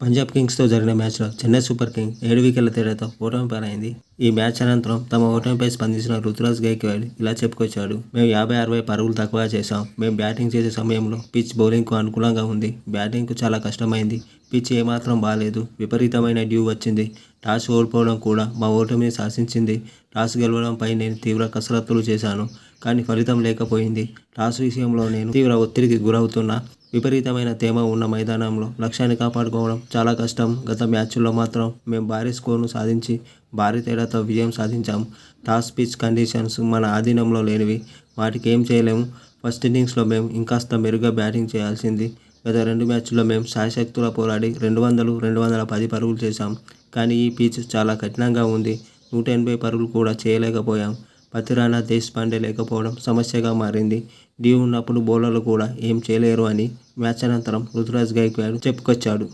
పంజాబ్ కింగ్స్తో జరిగిన మ్యాచ్లో Chennai super Kings 7 వికెట్ల తేడాతో ఓటమి పాలైంది. ఈ మ్యాచ్ అనంతరం తమ ఓటమిపై స్పందించిన రుతురాజ్ గైక్వాడ్ ఇలా చెప్పుకొచ్చాడు. మేము 50-60 పరుగులు తక్కువ చేశాం. మేము బ్యాటింగ్ చేసే సమయంలో పిచ్ బౌలింగ్కు అనుకూలంగా ఉంది. బ్యాటింగ్కు చాలా కష్టమైంది. పిచ్ ఏమాత్రం బాలేదు. విపరీతమైన డ్యూ వచ్చింది. టాస్ ఓడిపోవడం కూడా మా ఓటమిని శాసించింది. టాస్ గెలవడంపై నేను తీవ్ర కసరత్తులు చేశాను. కానీ ఫలితం లేకపోయింది. టాస్ విషయంలో నేను తీవ్ర ఒత్తిడికి గురవుతున్నా. విపరీతమైన తేమ ఉన్న మైదానంలో లక్ష్యాన్ని కాపాడుకోవడం చాలా కష్టం. గత మ్యాచ్ల్లో మాత్రం మేము భారీ స్కోరును సాధించి భారీ తేడాతో విజయం సాధించాం. టాస్ పిచ్ కండిషన్స్ మన ఆధీనంలో లేనివి. వాటికి ఏం చేయలేము. ఫస్ట్ ఇన్నింగ్స్లో మేము ఇంకాస్త మెరుగ్గా బ్యాటింగ్ చేయాల్సింది. గత 2 మ్యాచ్ల్లో మేము శాయశక్తులా పోరాడి 200, 210 పరుగులు చేశాం. కానీ ఈ పిచ్ చాలా కఠినంగా ఉంది. 180 పరుగులు కూడా చేయలేకపోయాం. పతిరాణా దేశ్పాండే లేకపోవడం సమస్యగా మారింది. డ్యూ ఉన్నప్పుడు బౌలర్లు కూడా ఏం చేయలేరు అని మ్యాచ్ అనంతరం రుతురాజ్ గైక్వాడ్ చెప్పుకొచ్చాడు.